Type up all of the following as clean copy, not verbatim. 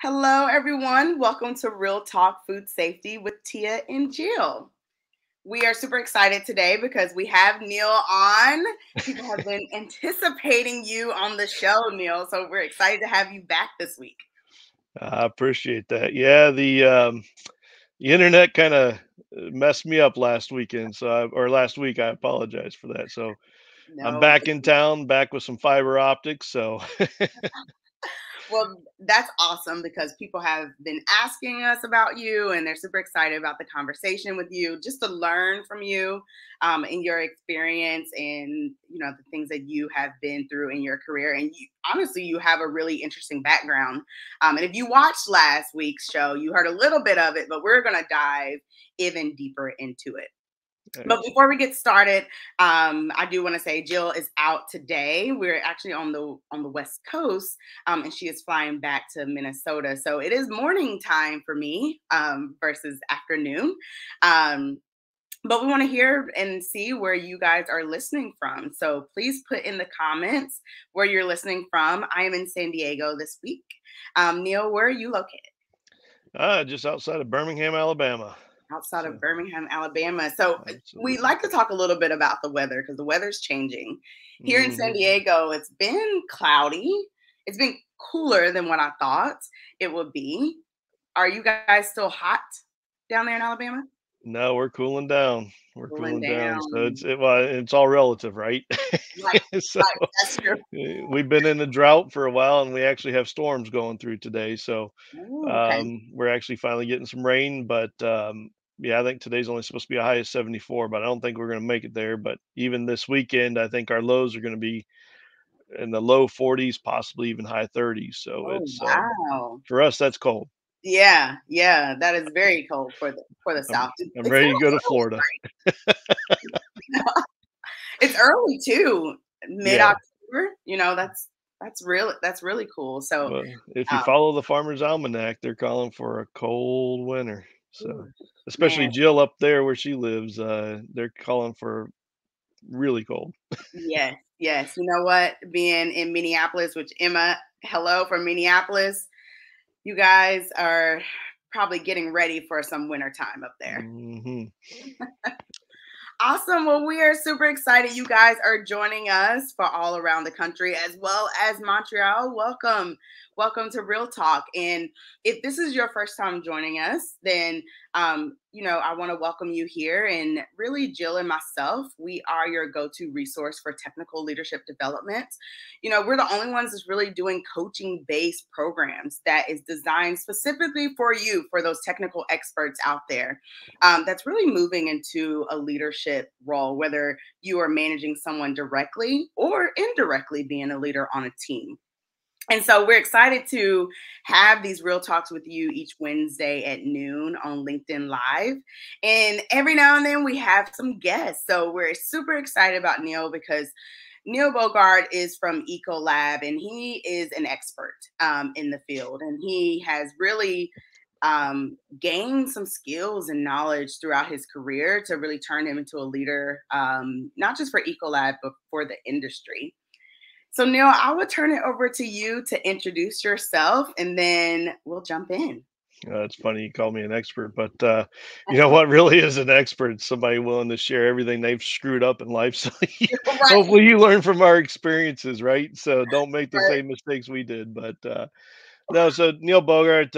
Hello, everyone. Welcome to Real Talk Food Safety with Tia and Jill. We are super excited today because we have Neil on. People have been anticipating you on the show, Neil. So we're excited to have you back this week. I appreciate that. Yeah, the internet kind of messed me up last weekend, or last week. I apologize for that. So I'm No, back in town, back with some fiber optics. So well, that's awesome because people have been asking us about you and they're super excited about the conversation with you, just to learn from you in your experience and, the things that you have been through in your career. And honestly, you have a really interesting background. And if you watched last week's show, you heard a little bit of it, but we're going to dive even deeper into it. But excellent. before we get started, I do want to say Jill is out today. We're actually on the West Coast, and she is flying back to Minnesota. So it is morning time for me versus afternoon. Um, but we want to hear and see where you guys are listening from. So please put in the comments where you're listening from. I am in San Diego this week. Neil, where are you located? Just outside of Birmingham, Alabama. Outside of So Birmingham, Alabama. So we absolutely. like to talk a little bit about the weather because the weather's changing. Here in San hmm Diego, it's been cloudy. It's been cooler than what I thought it would be. Are you guys still hot down there in Alabama? No, we're cooling down. We're Cooling cooling down. So down. it's all relative, right? Right, so right. That's true. we've been in a drought for a while, and we actually have storms going through today. So Ooh, okay. we're actually finally getting some rain, but yeah, I think today's only supposed to be a high of 74, but I don't think we're going to make it there. But even this weekend, I think our lows are going to be in the low 40s, possibly even high 30s. So Oh it's wow. for us that's cold. Yeah, yeah. That is very cold for the I'm South. It's I'm it's ready to go to early, Florida. right? It's early too, mid Yeah. October. That's really cool. So, Well, if you um, follow the Farmer's Almanac, they're calling for a cold winter. ooh, So, especially man, Jill up there where she lives, they're calling for really cold. yes, yes. You know what? Being in Minneapolis, which Emma, hello from Minneapolis. You guys are probably getting ready for some winter time up there. hmm Awesome. Well, we are super excited you guys are joining us for all around the country as well as Montreal. Welcome. Welcome to Real Talk. And if this is your first time joining us, then I want to welcome you here. And really, Jill and myself, we are your go-to resource for technical leadership development. We're the only ones that's really doing coaching-based programs that is designed specifically for you, for those technical experts out there that's really moving into a leadership role, whether you are managing someone directly or indirectly being a leader on a team. And so we're excited to have these real talks with you each Wednesday at noon on LinkedIn Live. And every now and then we have some guests. So we're super excited about Neil because Neil Bogart is from Ecolab and he is an expert in the field. And he has really gained some skills and knowledge throughout his career to really turn him into a leader, not just for Ecolab, but for the industry. So, Neil, I will turn it over to you to introduce yourself and then we'll jump in. it's funny you call me an expert, but you know what really is an expert? It's somebody willing to share everything they've screwed up in life. So Right, hopefully you learn from our experiences, right? So don't make the right. same mistakes we did. But no, so Neil Bogart.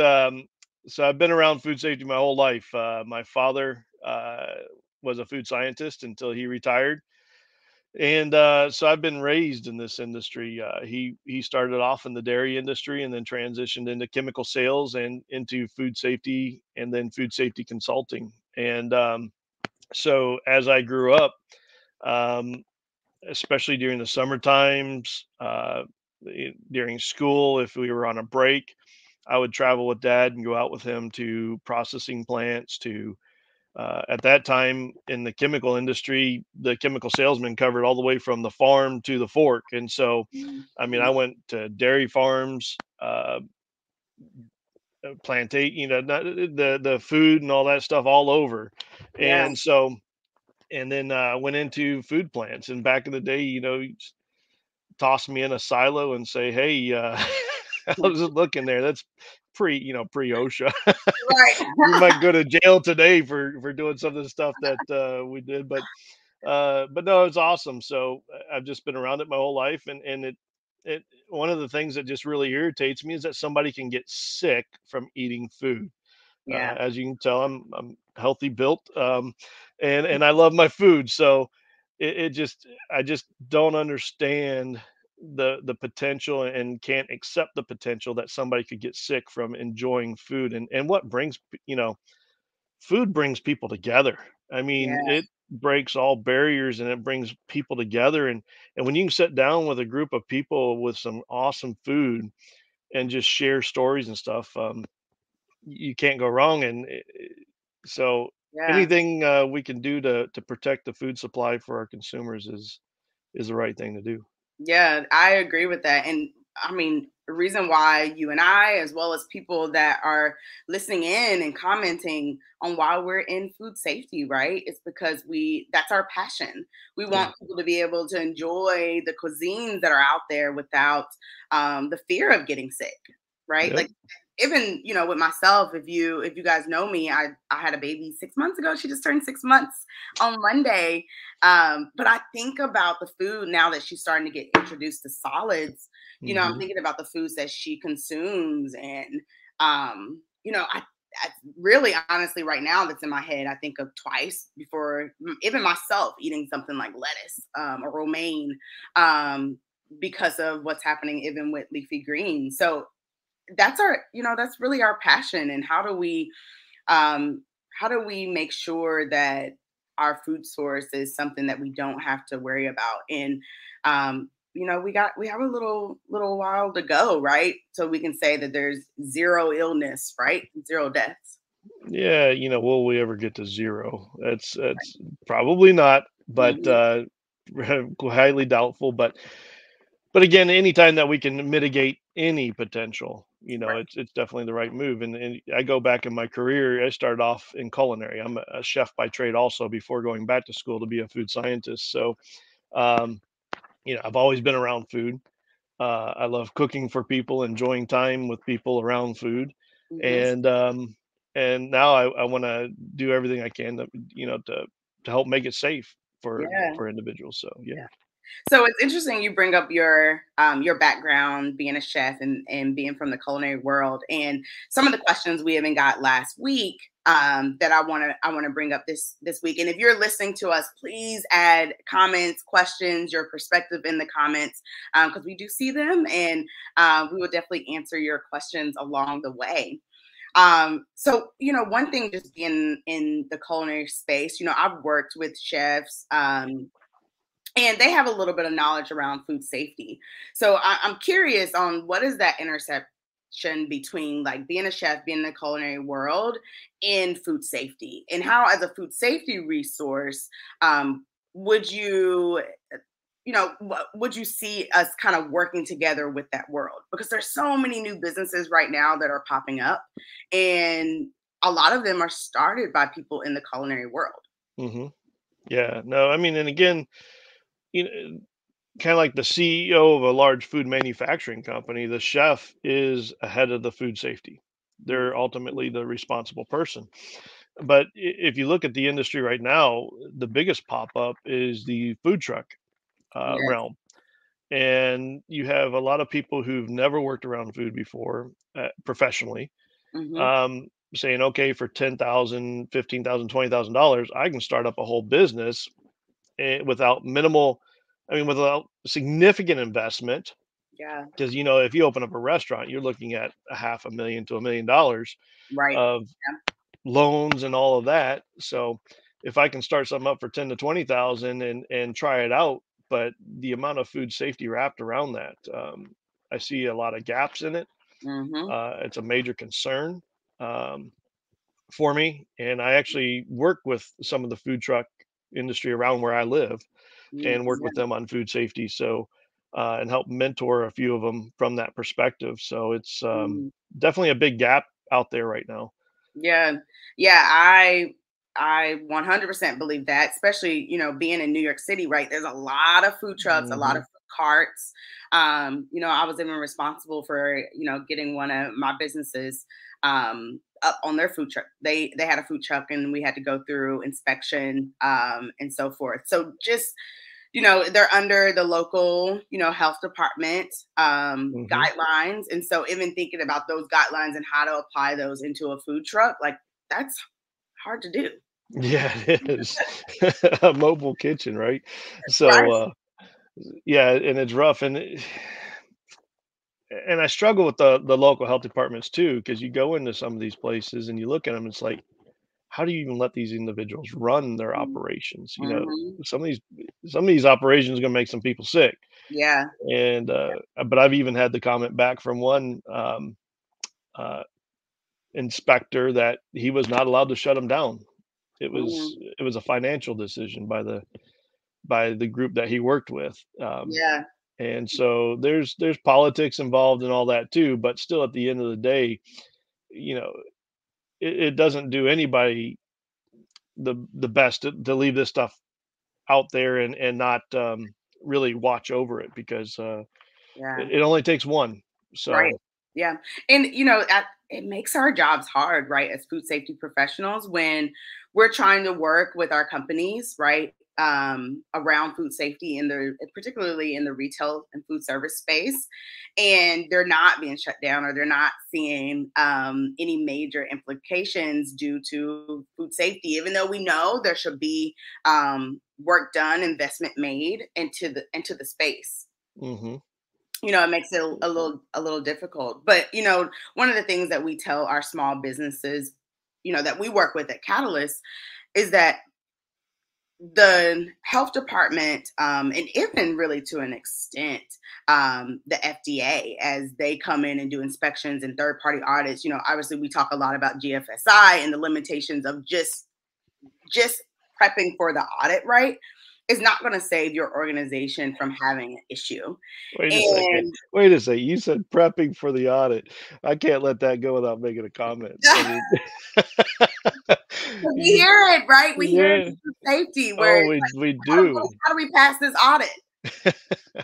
So I've been around food safety my whole life. My father was a food scientist until he retired, and so I've been raised in this industry. He started off in the dairy industry and then transitioned into chemical sales and into food safety and then food safety consulting. And so as I grew up, um, especially during the summer times, during school, if we were on a break, I would travel with dad and go out with him to processing plants, to at that time in the chemical industry, the chemical salesman covered all the way from the farm to the fork. And so, I mean, I Mhm. went to dairy farms, plantate, the food and all that stuff all over. Yeah. And so, and then went into food plants. And back in the day, you toss me in a silo and say, "Hey, I was just looking there. That's pre OSHA. Right. We might go to jail today for doing some of the stuff that we did, but no, it's awesome. So I've just been around it my whole life, and it one of the things that just really irritates me is that somebody can get sick from eating food. Yeah. As you can tell, I'm healthy built, and I love my food. So it just I just don't understand the potential and can't accept the potential that somebody could get sick from enjoying food and what brings food brings people together. I mean, Yeah. it breaks all barriers and it brings people together and when you can sit down with a group of people with some awesome food and just share stories and stuff, you can't go wrong. And so Yeah. anything we can do to protect the food supply for our consumers is the right thing to do. Yeah, I agree with that. And I mean, the reason why you and I, as well as people that are listening in and commenting on why we're in food safety, right? It's because that's our passion. We Yeah. want people to be able to enjoy the cuisines that are out there without the fear of getting sick, right? Yep. Like, even with myself, if you guys know me, I had a baby 6 months ago. She just turned 6 months on Monday. But I think about the food now that she's starting to get introduced to solids. I'm Hmm. thinking about the foods that she consumes, and I really honestly right now that's in my head. I think of twice before even myself eating something like lettuce or romaine, because of what's happening even with leafy greens. So that's really our passion. And um, how do we make sure that our food source is something that we don't have to worry about? And we have a little while to go, right? So we can say that there's zero illness, right? Zero deaths. Yeah, will we ever get to zero? That's probably not, but Mhm. highly doubtful. But again, anytime that we can mitigate any potential, Right. it's definitely the right move. And I go back in my career, I started off in culinary. I'm a chef by trade also before going back to school to be a food scientist. So, um, I've always been around food. I love cooking for people, enjoying time with people around food, Hmm. and now I want to do everything I can to help make it safe Yeah. for individuals. So yeah. So it's interesting you bring up your background being a chef and being from the culinary world, and some of the questions we even got last week, that I want to bring up this week. And if you're listening to us, please add comments, questions, your perspective in the comments, because we do see them, and we will definitely answer your questions along the way. So one thing, just being in the culinary space, I've worked with chefs, and they have a little bit of knowledge around food safety. So I'm curious on what is that intersection between like being a chef, being in the culinary world, and food safety, and how, as a food safety resource, would you, would you see us kind of working together with that world? Because there's so many new businesses right now that are popping up, and a lot of them are started by people in the culinary world. Hmm. Yeah. No, I mean, and again, you know, kind of like the CEO of a large food manufacturing company, the chef is ahead of the food safety. They're Mhm. ultimately the responsible person. But if you look at the industry right now, the biggest pop up is the food truck Yes. realm. And you have a lot of people who've never worked around food before professionally, Hmm. um, saying, okay, for 10,000, 15,000, $20,000, I can start up a whole business without minimal, I mean, without significant investment. Yeah. Because, if you open up a restaurant, you're looking at a half a million to $1 million Right. of loans and all of that. So if I can start something up for 10 to 20,000 and try it out, but the amount of food safety wrapped around that, I see a lot of gaps in it. Mhm. It's a major concern um, for me, and I actually work with some of the food truck industry around where I live and work with Yeah. them on food safety. So and help mentor a few of them from that perspective. So it's Mm. definitely a big gap out there right now. Yeah. Yeah, I 100% believe that, especially, being in New York City, right? There's a lot of food trucks, a lot Hmm. of food carts. I was even responsible for, getting one of my businesses up on their food truck. They had a food truck and we had to go through inspection and so forth. So just they're under the local, health department Hmm. guidelines. And so even thinking about those guidelines and how to apply those into a food truck, like that's hard to do. Yeah, it is. A mobile kitchen, right? So, Right. yeah, and it's rough, and I struggle with the local health departments too, because you go into some of these places and you look at them, it's like, how do you even let these individuals run their operations? Mm-hmm. Some of these some of these operations are going to make some people sick, Yeah. and but I've even had the comment back from one uh, inspector that he was not allowed to shut them down. Mm, It was a financial decision by the group that he worked with. yeah. And so there's politics involved and all that too, but still at the end of the day, you know, it doesn't do anybody the best to leave this stuff out there and not really watch over it because Yeah. it only takes one. Right. So Yeah. And, it makes our jobs hard, right, as food safety professionals when we're trying to work with our companies, right, around food safety particularly in the retail and food service space. And they're not being shut down or they're not seeing any major implications due to food safety, even though we know there should be work done, investment made into the space. mhm. It makes it a little difficult. But one of the things that we tell our small businesses, that we work with at Catalyst, is that the health department, and even really to an extent, the FDA, as they come in and do inspections and third party audits. Obviously we talk a lot about GFSI and the limitations of just prepping for the audit, right, is not going to save your organization from having an issue. Wait a second. And Wait a second. You said prepping for the audit. I can't let that go without making a comment. I mean, 'cause we you, hear it, right? We hear it yeah. in food safety where Oh, it's we like, do. how do we pass this audit?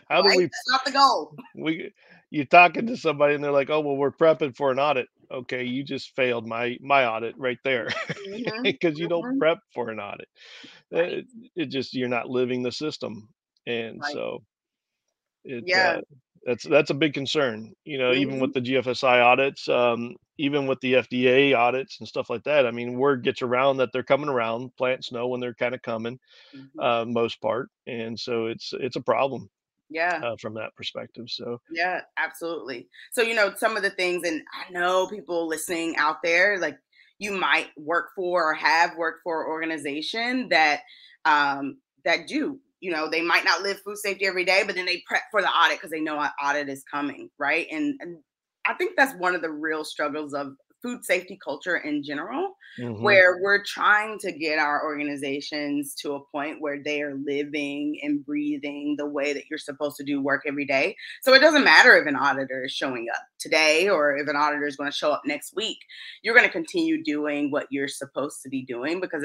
How do Right? we That's not the goal. we you talking to somebody and they're like, "Oh, well, we're prepping for an audit." Okay, you just failed my audit right there Mhm, because you don't mhm. prep for an audit. Right, It just you're not living the system, and right. so it Yeah. that's a big concern. Even Mhm, with the GFSI audits, even with the FDA audits and stuff like that. I mean, word gets around that they're coming around. Plants know when they're kind of coming, mhm. most part, and so it's a problem Yeah. from that perspective. So. Yeah, absolutely. So, some of the things, and I know people listening out there, like you might work for or have worked for an organization that do, they might not live food safety every day, but then they prep for the audit because they know an audit is coming, right? And I think that's one of the real struggles of food safety culture in general, Hmm. where we're trying to get our organizations to a point where they are living and breathing the way that you're supposed to do work every day. So it doesn't matter if an auditor is showing up today or if an auditor is going to show up next week. You're going to continue doing what you're supposed to be doing because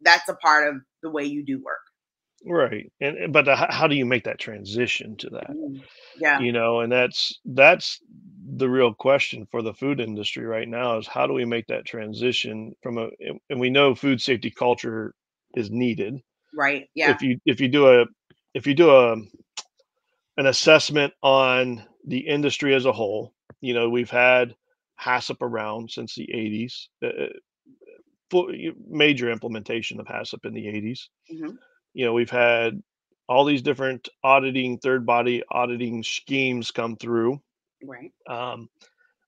that's a part of the way you do work. Right, but how do you make that transition to that? Mm. Yeah, And that's the real question for the food industry right now is how do we make that transition and we know food safety culture is needed. right. Yeah. If you do a if you do a an assessment on the industry as a whole, we've had HACCP around since the 80s, major implementation of HACCP in the 80s. Hmm. We've had all these different auditing, third body auditing schemes come through. Right. Um,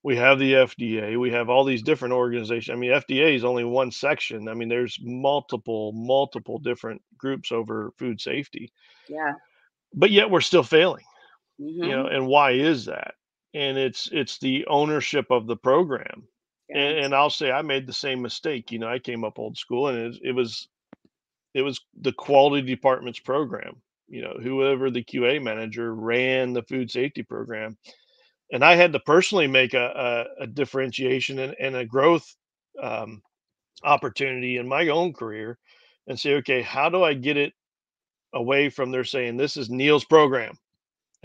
we have the FDA. We have all these different organizations. I mean, FDA is only one section. I mean, there's multiple different groups over food safety, Yeah. but yet we're still failing. Hmm. And why is that? And it's the ownership of the program. And Yes. I'll say I made the same mistake. I came up old school, and it was the quality department's program. Whoever the QA manager ran the food safety program, and I had to personally make a differentiation and a growth um, opportunity in my own career, and say, okay, how do I get it away from they're saying this is Neil's program?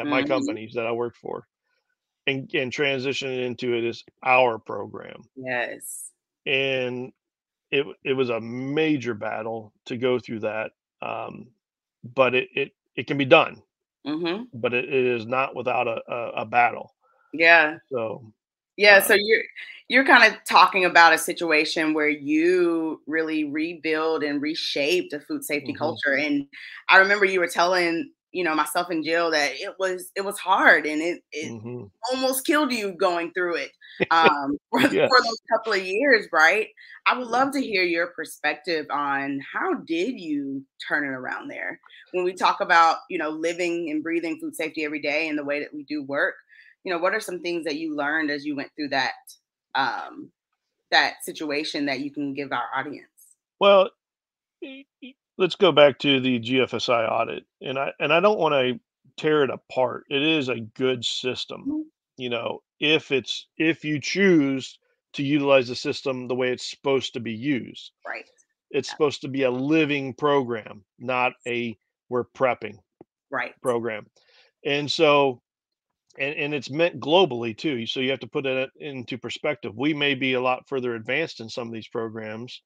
at my Mhm. companies that I worked for, and transition it into it as our program. Yes. And it was a major battle to go through that, but it can be done, Mhm. but it is not without a battle. Yeah. So, Yeah, so um, you're kind of talking about a situation where you really rebuild and reshape the food safety mhm, culture. And I remember you were telling, myself and Jill that it was hard and it mhm. almost killed you going through it for Yeah. those couple of years, right? I would love to hear your perspective on how did you turn it around there when we talk about, living and breathing food safety every day and the way that we do work. What are some things that you learned as you went through um, that situation that you can give our audience? Well, let's go back to the GFSI audit, and I don't want to tear it apart. It is a good system, Mhm. if you choose to utilize the system the way it's supposed to be used. Right. It's Yeah. supposed to be a living program, not Yes. a we're prepping Right. program. And so, and it's meant globally too. So you have to put it into perspective. We may be a lot further advanced in some of these programs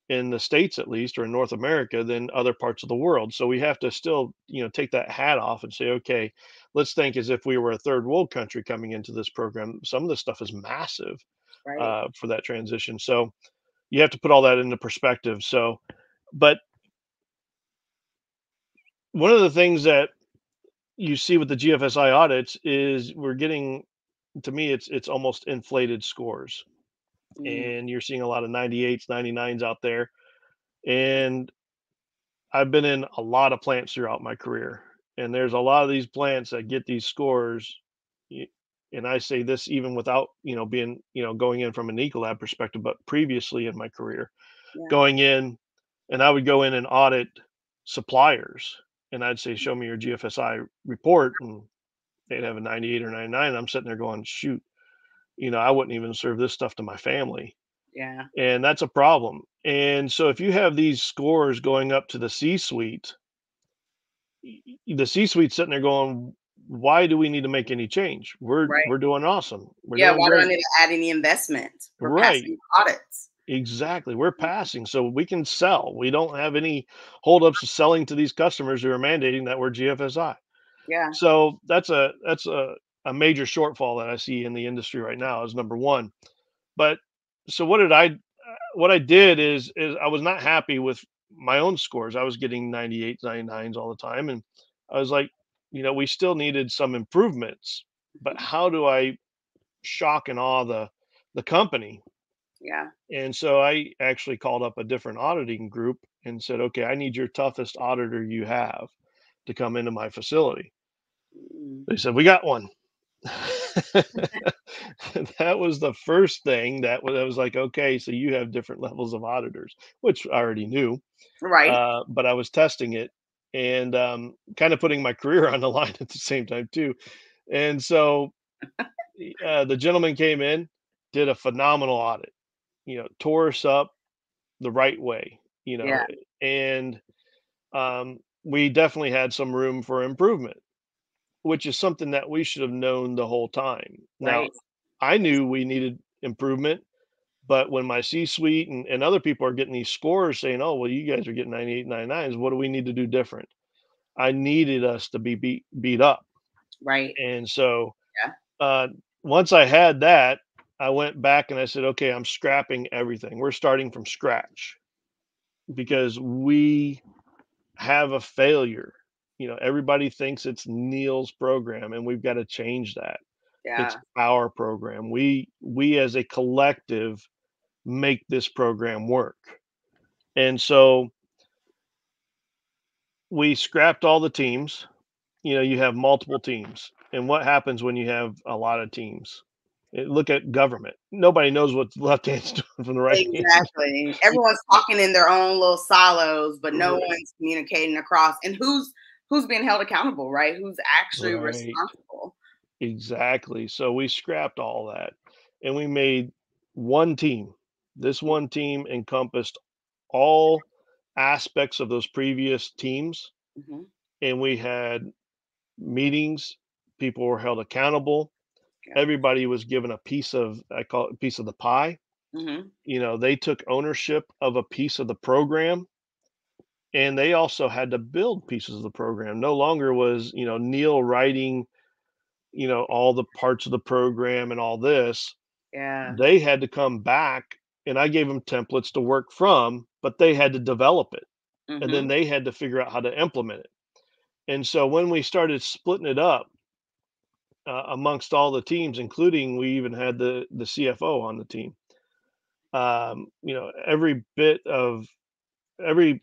in the states, at least, or in North America, than other parts of the world. So we have to still, take that hat off and say, okay, let's think as if we were a third world country coming into this program. Some of this stuff is massive Right. for that transition. So you have to put all that into perspective. So, but one of the things that you see with the GFSI audits is we're getting, to me, it's almost inflated scores, Mm, and you're seeing a lot of 98s, 99s out there. And I've been in a lot of plants throughout my career, and there's a lot of these plants that get these scores. y- And I say this even without, being, going in from an Ecolab perspective, but previously in my career, yeah. going in, and I would go in and audit suppliers, and I'd say, "Show me your GFSI report," and they'd have a 98 or 99. And I'm sitting there going, "Shoot, I wouldn't even serve this stuff to my family." Yeah. And that's a problem. And so if you have these scores going up to the C-suite, the C-suite sitting there going, "Why do we need to make any change? We're Right. we're doing awesome. We're Yeah. doing Why do I great." need to add any investment for Right. passing audits? Exactly. We're passing, so we can sell. We don't have any holdups of selling to these customers who are mandating that we're GFSI. Yeah. So that's a major shortfall that I see in the industry right now is number one. But so what I did is I was not happy with my own scores. I was getting 98, 99s all the time. And I was like, we still needed some improvements. But how do I shock and awe the company? Yeah. And so I actually called up a different auditing group and said, okay, I need your toughest auditor you have to come into my facility. Mm, They said, we got one. That was the first thing I was like, okay, so you have different levels of auditors, which I already knew, right. but I was testing it and kind of putting my career on the line at the same time too. And so the gentleman came in, did a phenomenal audit, tore us up the right way, Yeah. and we definitely had some room for improvement, which is something that we should have known the whole time. Now, Right. I knew we needed improvement, but when my C-suite and other people are getting these scores saying, "Oh, well, you guys are getting 98, 99s. What do we need to do different?" I needed us to be beat up. Right. And so Yeah. uh, once I had that, I went back and I said, "Okay, I'm scrapping everything. We're starting from scratch because we have a failure." Everybody thinks it's Neil's program, and we've got to change that. It's Yeah. our program. We as a collective make this program work. And so we scrapped all the teams. You have multiple teams. And what happens when you have a lot of teams? Look at government. Nobody knows what the left hand's doing from the right hand. Exactly. Everyone's talking in their own little silos, but no Right. one's communicating across. And who's being held accountable, right? Who's actually Right. responsible? Exactly. So we scrapped all that and we made one team. This one team encompassed all aspects of those previous teams, Mhm. and we had meetings People were held accountable. Yeah. Everybody was given a piece of, I call it a piece of the pie. Mm-hmm. They took ownership of a piece of the program, and they also had to build pieces of the program. No longer was, Neil writing, all the parts of the program and all this. Yeah. They had to come back, and I gave them templates to work from, but they had to develop it, and then Mm-hmm. they had to figure out how to implement it. And so when we started splitting it up amongst all the teams, including we even had the CFO on the team, every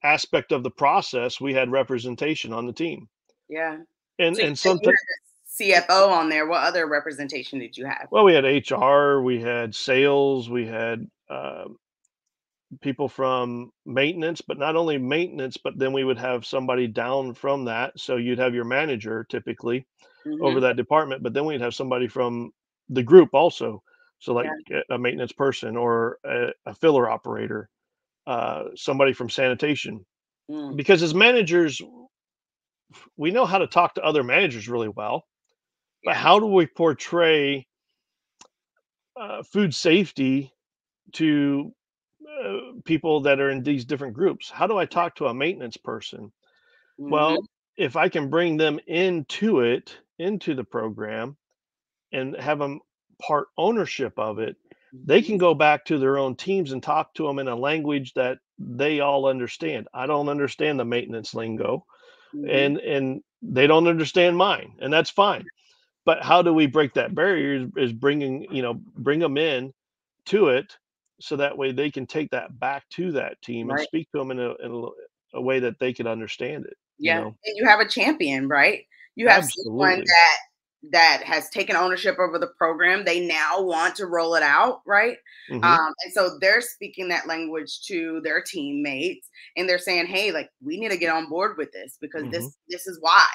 aspect of the process, we had representation on the team. Yeah. And So you and said you sometimes, had the CFO on there. What other representation did you have? well, we had HR, we had sales, we had people from maintenance, but not only maintenance, but then we would have somebody down from that. So you'd have your manager typically over Mm-hmm. that department, but then we'd have somebody from the group also. So like Yeah. a maintenance person or a filler operator, somebody from sanitation. Mm. Because as managers, we know how to talk to other managers really well, but Yeah. how do we portray food safety to people that are in these different groups? How do I talk to a maintenance person? Well, Mm-hmm. if I can bring them into it, into the program, and have them part ownership of it, they Mm-hmm. can go back to their own teams and talk to them in a language that they all understand. I don't understand the maintenance lingo, Mm-hmm. and they don't understand mine, and that's fine. But how do we break that barrier is bringing, bring them in to it, so that way they can take that back to that team and Right. speak to them in a way that they could understand it, Yeah, and you have a champion, right? You have someone Absolutely. that has taken ownership over the program. They now want to roll it out, right? Mhm, And so they're speaking that language to their teammates, and they're saying, "Hey, like we need to get on board with this because mhm. this is why."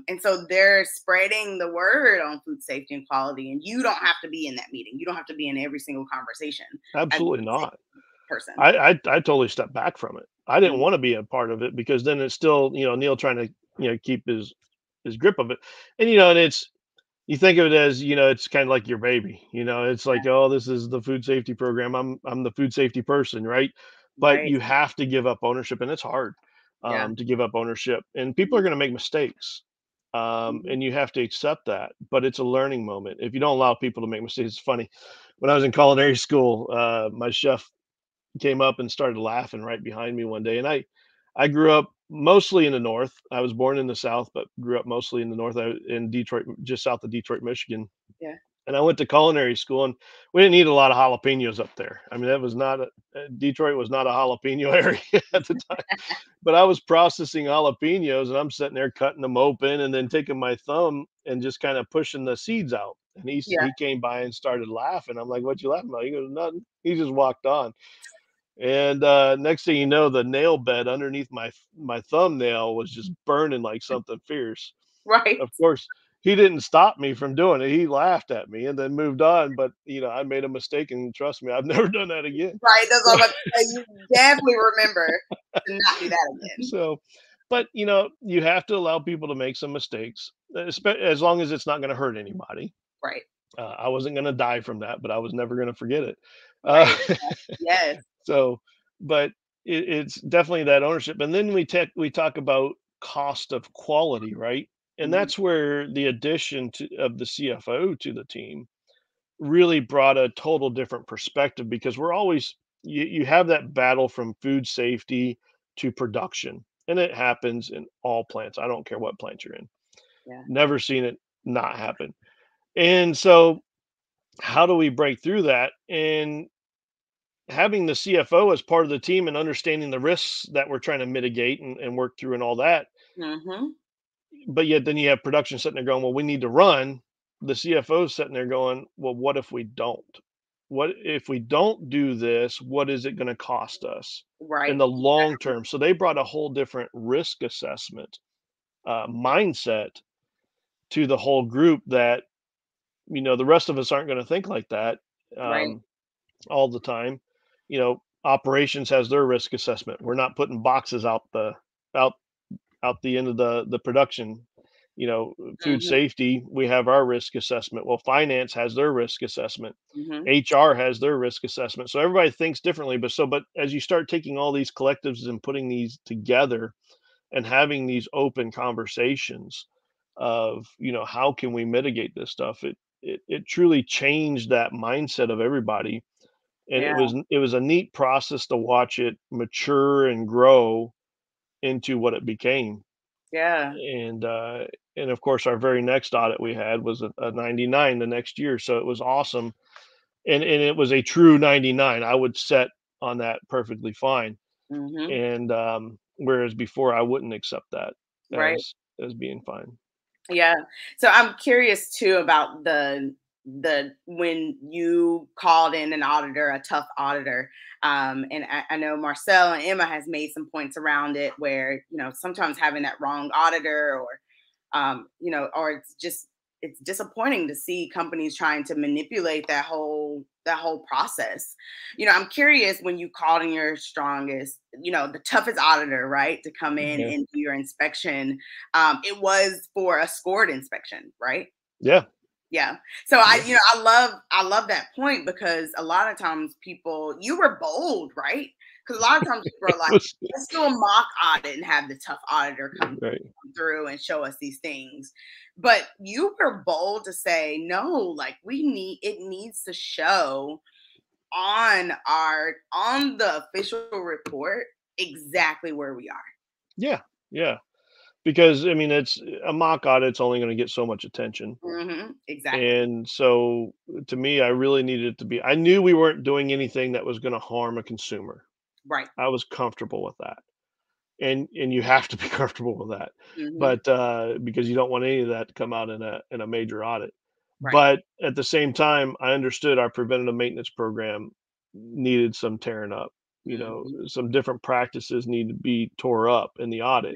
And so they're spreading the word on food safety and quality, and you don't have to be in that meeting. You don't have to be in every single conversation as a Absolutely food not. safety person. I totally stepped back from it. I didn't Mm. wanna be a part of it because then it's still, Neil trying to, keep his grip of it. And it's you think of it as, it's kinda like your baby, it's like, "Oh, this is the food safety program. I'm the food safety person," right? But Right? you have to give up ownership, and it's hard, Yeah. to give up ownership, and people are gonna make mistakes, Mhm. and you have to accept that, but it's a learning moment. If you don't allow people to make mistakes, it's funny. When I was in culinary school, my chef came up and started laughing right behind me one day. And I grew up mostly in the North. I was born in the South, but grew up mostly in the North, in Detroit, just south of Detroit, Michigan. Yeah. And I went to culinary school, and we didn't eat a lot of jalapenos up there. I mean, that was not Detroit was not a jalapeno area at the time. But I was processing jalapenos, and I'm sitting there cutting them open, and then taking my thumb and just kind of pushing the seeds out. And Yeah. he came by and started laughing. I'm like, "What you laughing about?" He goes, "Nothing." He just walked on. And next thing you know, the nail bed underneath my thumbnail was just burning like something fierce. Right. Of course, he didn't stop me from doing it. He laughed at me and then moved on. But I made a mistake, and trust me, I've never done that again. Right, that's So, what I'm about to say. You definitely remember to not do that again. so but you have to allow people to make some mistakes, as long as it's not going to hurt anybody. Right, I wasn't going to die from that, but I was never going to forget it. Uh, right. Yes. So, but it's definitely that ownership, and then we talk about cost of quality, right? And Mhm. that's where the addition of the CFO to the team really brought a total different perspective, because we're always you have that battle from food safety to production, and it happens in all plants. I don't care what plant you're in. Yeah. Never seen it not happen. And so, how do we break through that? And having the CFO as part of the team and understanding the risks that we're trying to mitigate and work through and all that. Mhm. But yet then you have production sitting there going, well, we need to run. The CFO is sitting there going, well, what if we don't? What if we don't do this? What is it going to cost us in Right. the long term? So they brought a whole different risk assessment mindset to the whole group that, the rest of us aren't going to think like that. Right. Um, all the time. Operations has their risk assessment. We're not putting boxes out out the end of the production. food Mhm. safety, we have our risk assessment. Well, finance has their risk assessment. Mhm. HR has their risk assessment. So everybody thinks differently. But as you start taking all these collectives and putting these together and having these open conversations of, how can we mitigate this stuff? It truly changed that mindset of everybody, and Yeah. it was a neat process to watch it mature and grow into what it became. Yeah. And of course, our very next audit we had was a 99 the next year, so it was awesome, and it was a true 99. I would set on that perfectly fine, Mhm. and whereas before I wouldn't accept that Right. as being fine. Yeah. So I'm curious too about the when you called in an auditor, a tough auditor. And I know Marcel and Emma has made some points around it where, sometimes having that wrong auditor or or it's disappointing to see companies trying to manipulate that whole process. I'm curious when you called in your strongest, the toughest auditor, right, to come in Yeah, and do your inspection. It was for a scored inspection, right? yeah, Yeah. So yeah. I love that point because a lot of times you were bold, right? Because a lot of times people are It like, was let's do a mock audit and have the tough auditor right. come through and show us these things. But you were bold to say, no, like it needs to show on the official report exactly where we are. Yeah, yeah. Because I mean, it's a mock audit's only going to get so much attention, Exactly. and so to me, I really needed it to be. I knew we weren't doing anything that was going to harm a consumer. Right. I was comfortable with that, and you have to be comfortable with that, hmm but because you don't want any of that to come out in a major audit. Right. But at the same time, I understood our preventative maintenance program needed some tearing up. hmm Some different practices need to be tore up in the audit,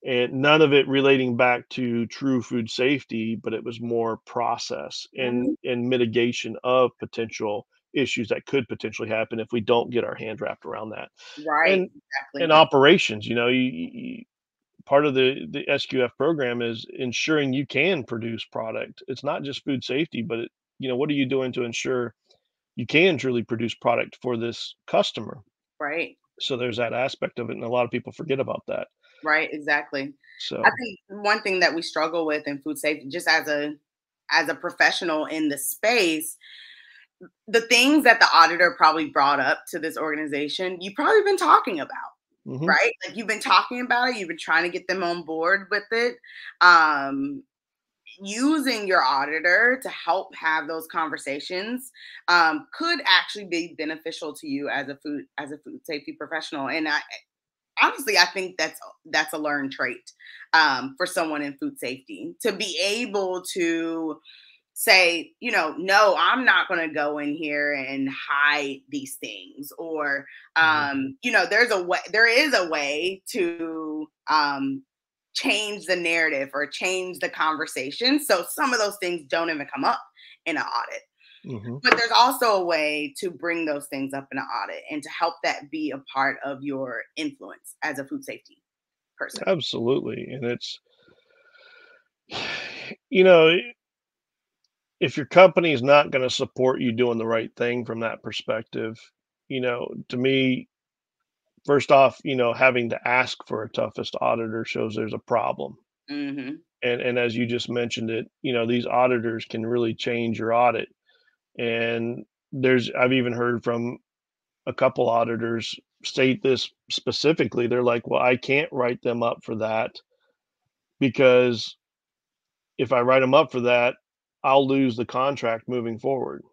and none of it relating back to true food safety, but it was more process hmm and mitigation of potential issues that could potentially happen if we don't get our hand wrapped around that. Right. And Exactly. and operations, part of the SQF program is ensuring you can produce product. It's not just food safety, but what are you doing to ensure you can truly produce product for this customer? Right. So there's that aspect of it, and a lot of people forget about that. Right, exactly. I So, think one thing that we struggle with in food safety, just as a professional in the space, the things that the auditor probably brought up to this organization, you've probably been talking about, mhm, right? Like you've been talking about it, you've been trying to get them on board with it. Um, Using your auditor to help have those conversations could actually be beneficial to you as a food safety professional. And honestly, I think that's a learned trait for someone in food safety to be able to say, no, I'm not going to go in here and hide these things, or mhm. there is a way to change the narrative or change the conversation, so some of those things don't even come up in an audit. Mhm. But there's also a way to bring those things up in an audit and to help that be a part of your influence as a food safety person. Absolutely, and it's you know, if your company is not gonna support you doing the right thing from that perspective, to me, first off, having to ask for a toughest auditor shows there's a problem. hmm And as you just mentioned it, these auditors can really change your audit. And I've even heard from a couple auditors state this specifically. They're like, "Well, I can't write them up for that because if I write them up for that, I'll lose the contract moving forward."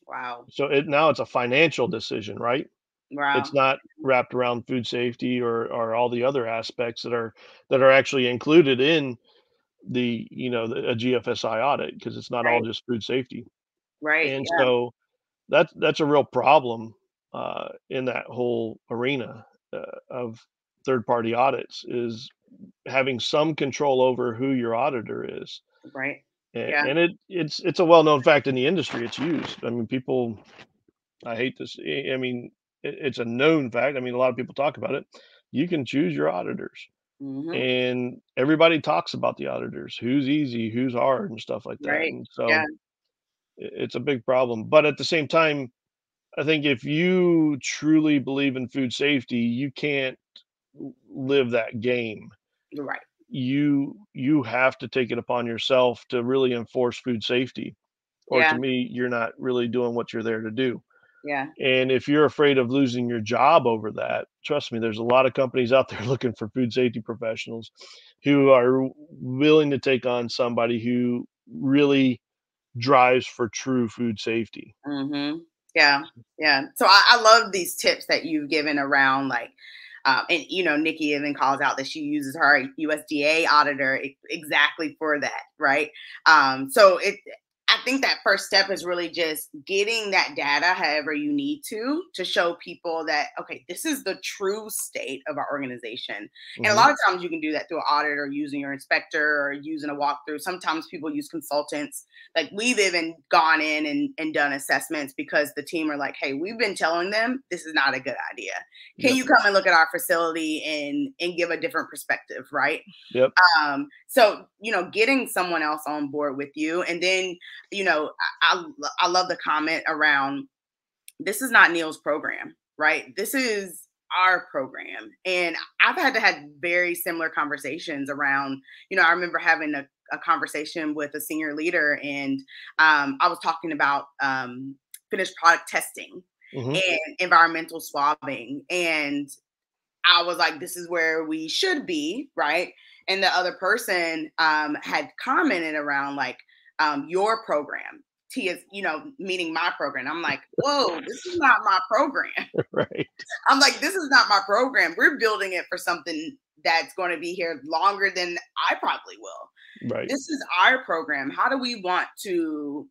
Wow. So now it's a financial decision, right? It's Wow. not wrapped around food safety or all the other aspects that are actually included in a GFSI audit, because it's not all Right. just food safety. Right. And Yeah. so that's a real problem in that whole arena of third party audits, is having some control over who your auditor is. Right. And, Yeah. and it's a well known fact in the industry. It's used. I mean, people. I hate this. I mean, it's a known fact. I mean, a lot of people talk about it. You can choose your auditors. Mm-hmm. and everybody talks about the auditors, who's easy, who's hard, and stuff like that. Right. And Yeah. so it's a big problem. But at the same time, I think if you truly believe in food safety, you can't live that game. You're right. You have to take it upon yourself to really enforce food safety, or to Yeah. me, you're not really doing what you're there to do. Yeah. And if you're afraid of losing your job over that, trust me, there's a lot of companies out there looking for food safety professionals who are willing to take on somebody who really drives for true food safety. Mm-hmm. Yeah. Yeah. So I love these tips that you've given around like, and Nikki even calls out that she uses her USDA auditor exactly for that, right? So I think that first step is really just getting that data however you need to show people that, okay, this is the true state of our organization. And a Hmm. lot of times you can do that through an audit or using your inspector or using a walkthrough. Sometimes people use consultants. Like we've even gone in and done assessments because the team are like, hey, we've been telling them this is not a good idea. Can Yep. you come and look at our facility and give a different perspective, right? Yep. So getting someone else on board with you, and then I love the comment around, this is not Neil's program, right? This is our program. And I've had to have very similar conversations around, I remember having a conversation with a senior leader, and I was talking about finished product testing Hmm. and environmental swabbing. And I was like, this is where we should be, right? And the other person had commented around like, your program, T is, meaning my program. I'm like, whoa, this is not my program. Right. I'm like, this is not my program. We're building it for something that's going to be here longer than I probably will. Right. This is our program. How do we want to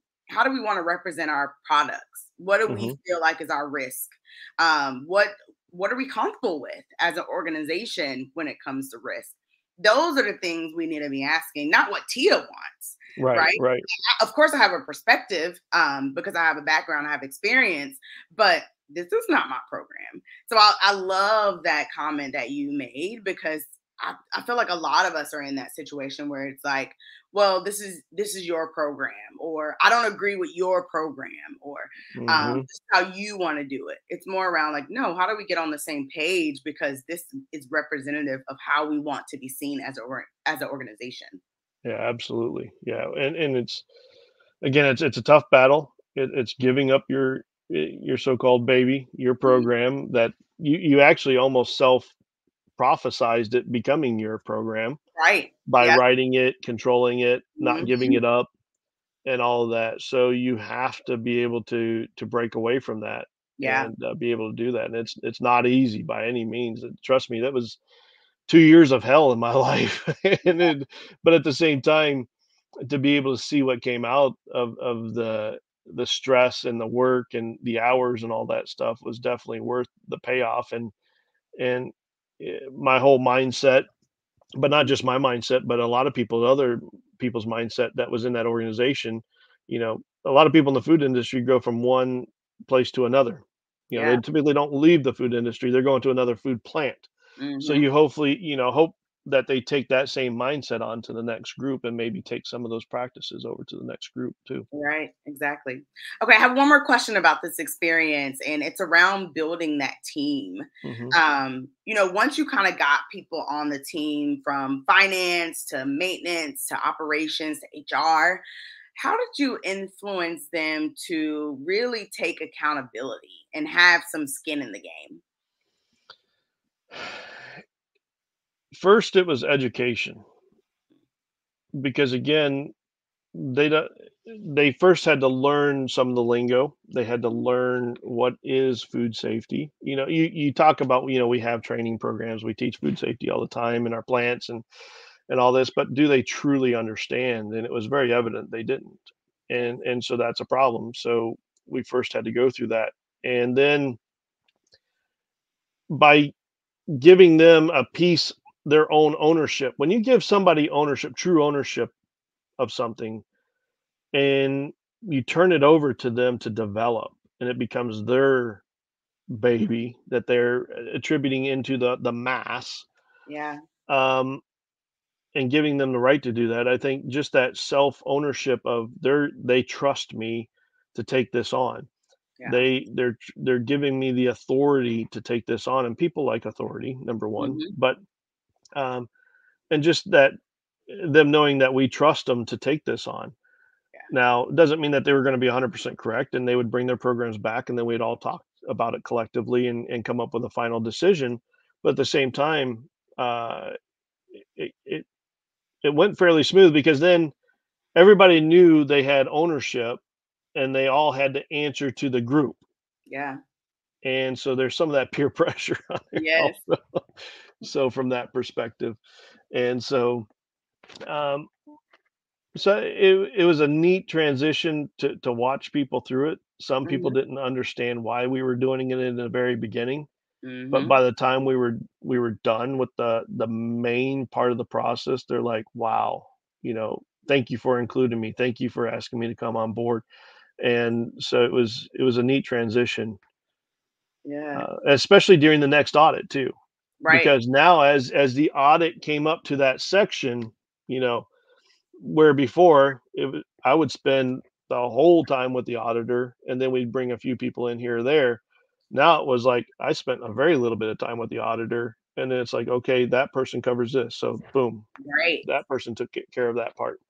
represent our products? What do we Hmm. feel like is our risk? What are we comfortable with as an organization when it comes to risk? Those are the things we need to be asking, not what Tia wants, Right. right? Right. Of course I have a perspective, because I have a background, I have experience, but this is not my program. So I love that comment that you made, because I feel like a lot of us are in that situation where it's like, well, this is your program, or I don't agree with your program, or Hmm. this is how you want to do it. It's more around like, no, how do we get on the same page, because this is representative of how we want to be seen as an organization. Yeah, absolutely. Yeah. And it's, again, it's a tough battle. It's giving up your so-called baby, your Mhm. program that you actually almost self prophesized it becoming your program Right. by Yeah. writing it, controlling it, not giving Mhm. it up, and all of that. So you have to be able to break away from that Yeah. and be able to do that. And it's not easy by any means. And trust me, that was 2 years of hell in my life. But at the same time, to be able to see what came out of the stress and the work and the hours and all that stuff was definitely worth the payoff. And my whole mindset, but not just my mindset, but a lot of other people's mindset that was in that organization. A lot of people in the food industry go from one place to another. Yeah. They typically don't leave the food industry; they're going to another food plant. So Mhm. you hopefully, hope that they take that same mindset on to the next group and maybe take some of those practices over to the next group too. Right, exactly. Okay, I have one more question about this experience, and it's around building that team. Hmm. Once you kind of got people on the team from finance to maintenance to operations to HR, how did you influence them to really take accountability and have some skin in the game? First, it was education because again, they don't they first had to learn some of the lingo. They had to learn what is food safety. You talk about, we have training programs, we teach food safety all the time in our plants and all this, but do they truly understand? And it was very evident they didn't. And so that's a problem. So we first had to go through that. And then by giving them a piece, their own ownership. When you give somebody ownership, true ownership of something, and you turn it over to them to develop, and it becomes their baby that they're attributing into the mass. Yeah. um, and giving them the right to do that. I think just that self ownership of they trust me to take this on. Yeah. They're giving me the authority to take this on, and people like authority, number one, Hmm. but um, and just that them knowing that we trust them to take this on. Yeah. Now, it doesn't mean that they were going to be 100% correct, and they would bring their programs back, and then we'd all talk about it collectively and come up with a final decision. But at the same time, uh, it, it it went fairly smooth because then everybody knew they had ownership, and they all had to answer to the group. Yeah. And so there's some of that peer pressure on there Yes. also. So from that perspective, and um, so it was a neat transition to watch people through it. Some people Hmm. didn't understand why we were doing it in the very beginning, but Hmm. by the time we were done with the main part of the process, they're like, "Wow, thank you for including me. Thank you for asking me to come on board." And so it was a neat transition, Yeah. especially during the next audit too, Right. because now as the audit came up to that section, you know, where before I would spend the whole time with the auditor, and then we'd bring a few people in here or there. Now it was like I spent a very little bit of time with the auditor, and then it's like, okay, that person covers this, so boom, Right. that person took care of that part,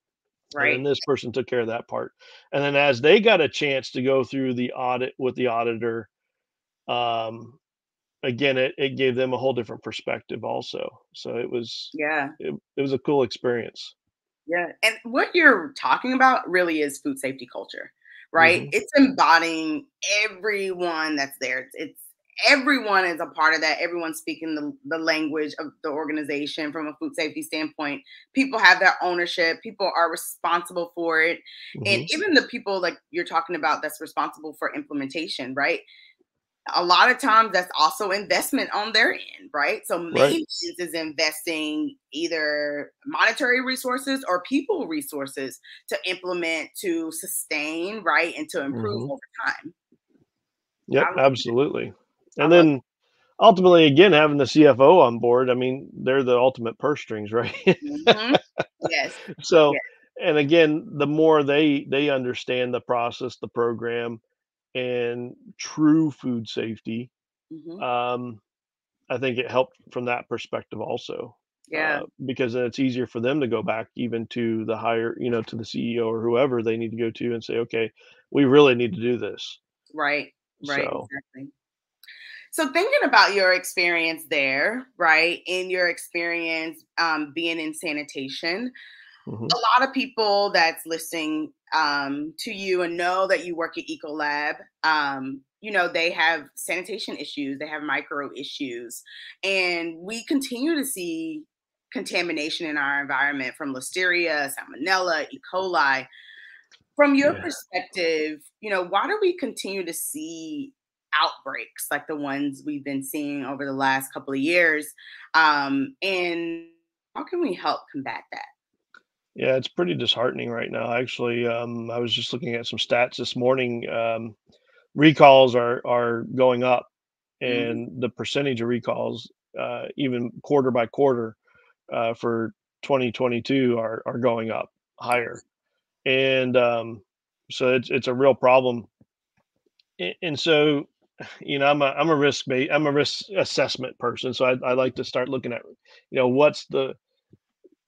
and then Right. this person took care of that part, and then as they got a chance to go through the audit with the auditor, um, again, it gave them a whole different perspective also. So Yeah. it was a cool experience. Yeah. And what you're talking about really is food safety culture, right? Hmm. It's embodying everyone that's there. It's everyone is a part of that. Everyone's speaking the language of the organization from a food safety standpoint. People have their ownership, people are responsible for it. And Hmm. even the people like you're talking about that's responsible for implementation, right? A lot of times that's also investment on their end, right? So Right. maintenance is investing either monetary resources or people resources to implement, to sustain, right, and to improve Hmm. over time. Yep, I love it. absolutely. I And love then ultimately, again, having the CFO on board, I mean, they're the ultimate purse strings, right? it. Hmm. Yes. So, Yes. and again, the more they understand the process, the program, and true food safety, Hmm. um, I think it helped from that perspective also, Yeah. because then it's easier for them to go back even to the higher, to the CEO or whoever they need to go to and say, okay, we really need to do this. Right. Right. So, Exactly. So thinking about your experience there, right, in your experience being in sanitation, mhm, a lot of people that's listening to you and know that you work at Ecolab, they have sanitation issues, they have micro issues, and we continue to see contamination in our environment from Listeria, Salmonella, E. coli. From your yeah. perspective, why do we continue to see outbreaks like the ones we've been seeing over the last couple of years? And how can we help combat that? Yeah, it's pretty disheartening right now. Actually, I was just looking at some stats this morning. Recalls are going up, Mhm. and the percentage of recalls, even quarter by quarter, for 2022 are going up higher, Yes. and so it's a real problem. And so, I'm a risk assessment person, so I like to start looking at,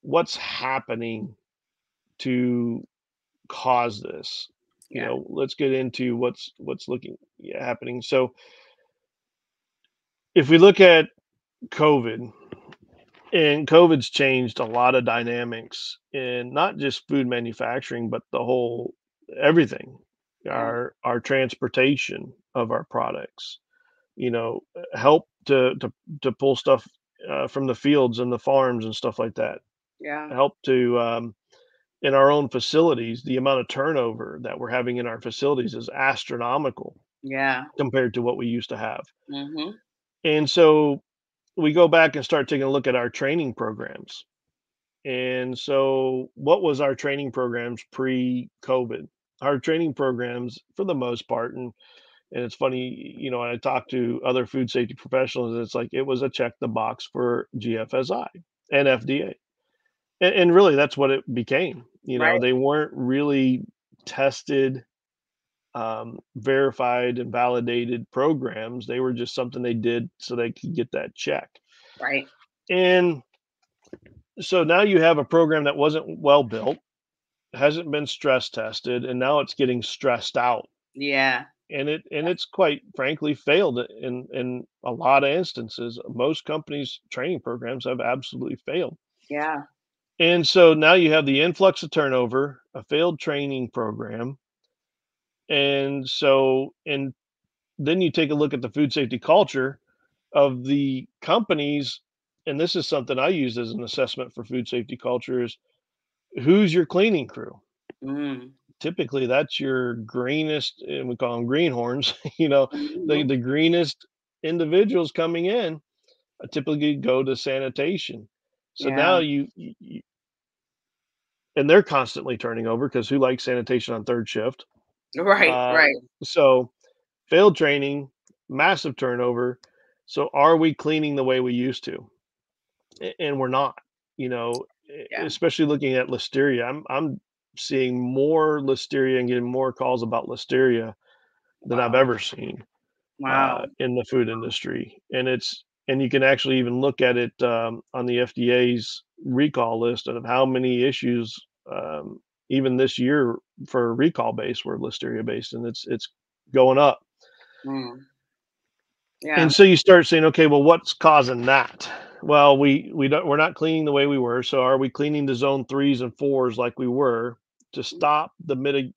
what's happening to cause this. Yeah. Let's get into what's looking yeah, happening. So if we look at COVID, and COVID's changed a lot of dynamics in not just food manufacturing, but the whole everything, Yeah. our transportation of our products. Help to pull stuff from the fields and the farms and stuff like that. Yeah. Help to in our own facilities, the amount of turnover that we're having in our facilities is astronomical Yeah. compared to what we used to have. Mhm. And so we go back and start taking a look at our training programs. And so, what was our training programs pre-COVID? Our training programs, for the most part, and it's funny, when I talk to other food safety professionals, it's like it was a check the box for GFSI. and FDA. And really that's what it became. Right. They weren't really tested, verified and validated programs. They were just something they did so they could get that check. Right. And so now you have a program that wasn't well built, hasn't been stress tested, and now it's getting stressed out. Yeah. And it's quite frankly failed in a lot of instances. Most companies' training programs have absolutely failed. Yeah. And so now you have the influx of turnover, a failed training program, and then you take a look at the food safety culture of the companies, and this is something I use as an assessment for food safety culture is who's your cleaning crew? Mm. Typically, that's your greenest, and we call them greenhorns, you know, the Mhm. the greenest individuals coming in typically go to sanitation. So Yeah. now and they're constantly turning over because who likes sanitation on third shift? Right. Uh, Right. so failed training, massive turnover. So are we cleaning the way we used to? And we're not. Yeah. Especially looking at listeria. I'm seeing more listeria and getting more calls about listeria than I've Wow. ever seen Wow. in the food industry. And you can actually even look at it on the FDA's recall list of how many issues even this year for recall base were listeria based, and it's going up. Mm. Yeah. And so you start saying, okay, well, what's causing that? Well, we're not cleaning the way we were. So are we cleaning the zone threes and fours like we were to stop the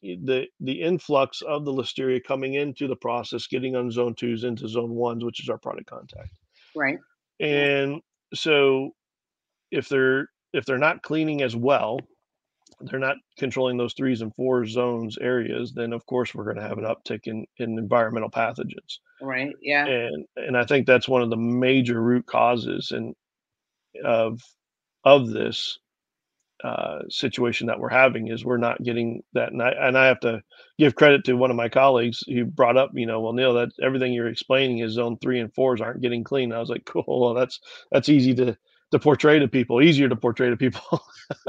influx of the listeria coming into the process, getting on zone twos into zone ones, which is our product contact. Right. Yeah. And so if they're not cleaning as well, they're not controlling those threes and four zones areas, then of course we're going to have an uptick in environmental pathogens. Right. Yeah. And I think that's one of the major root causes of of this situation that we're having is we're not getting that. And I have to give credit to one of my colleagues who brought up, well, Neil, that everything you're explaining is zone three and fours aren't getting clean. I was like, cool. Well, that's easy to portray to people, easier to portray to people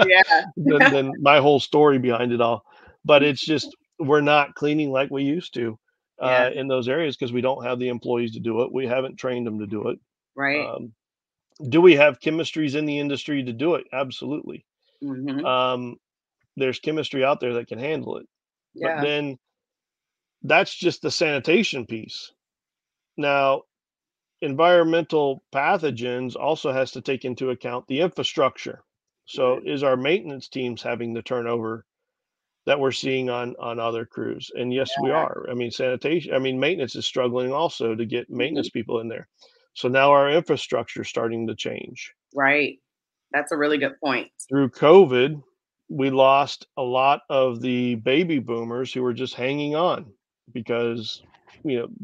Yeah. than my whole story behind it all. But it's just we're not cleaning like we used to Yeah. in those areas because we don't have the employees to do it. We haven't trained them to do it. Right. Um, do we have chemistries in the industry to do it? Absolutely. Mhm. Um, there's chemistry out there that can handle it. But Yeah. then that's just the sanitation piece. Now, environmental pathogens also has to take into account the infrastructure. So Right. is our maintenance teams having the turnover that we're seeing on other crews? And yes, we are. I mean, maintenance is struggling also to get Mhm. maintenance people in there. So now our infrastructure is starting to change. Right. That's a really good point. Through COVID, we lost a lot of the baby boomers who were just hanging on because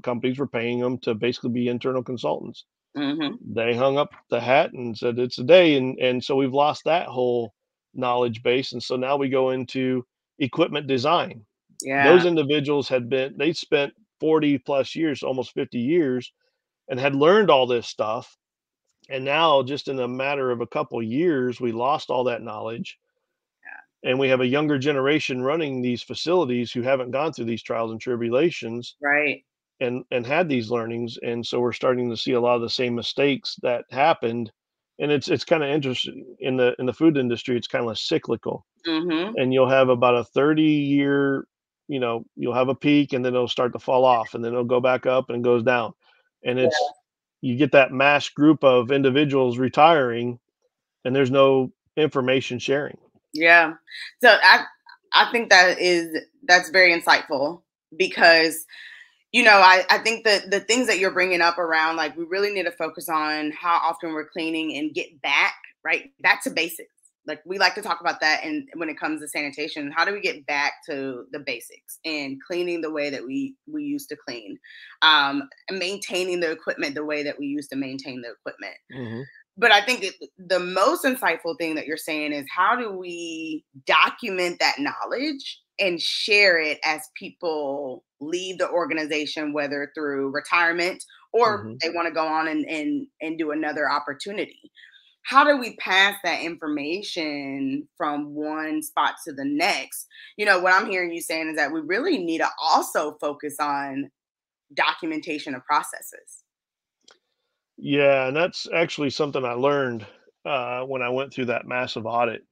companies were paying them to basically be internal consultants. Mhm. They hung up the hat and said it's a day, and so we've lost that whole knowledge base, and so now we go into equipment design. Yeah. Those individuals they spent 40 plus years, almost 50 years, and had learned all this stuff, and now just in a matter of a couple years we lost all that knowledge, and we have a younger generation running these facilities who haven't gone through these trials and tribulations Right. and had these learnings, and so we're starting to see a lot of the same mistakes that happened. And it's kind of interesting in the food industry. It's kind of cyclical, Mhm. and you'll have about a 30-year, you'll have a peak, and then it'll start to fall off, and then it'll go back up and it goes down, and Yeah. you get that mass group of individuals retiring, and there's no information sharing. Yeah. So I think that's very insightful because I think that the things that you're bringing up around, like, we really need to focus on how often we're cleaning and get back, right? Back to basics. Like, we like to talk about that. And when it comes to sanitation, how do we get back to the basics and cleaning the way that we used to clean, and maintaining the equipment the way that we used to maintain the equipment. Hmm. But I think the most insightful thing that you're saying is how do we document that knowledge and share it as people leave the organization, whether through retirement or Hmm. they want to go on and do another opportunity. how do we pass that information from one spot to the next? What I'm hearing you saying is that we really need to also focus on documentation of processes. Yeah, and that's actually something I learned when I went through that massive audit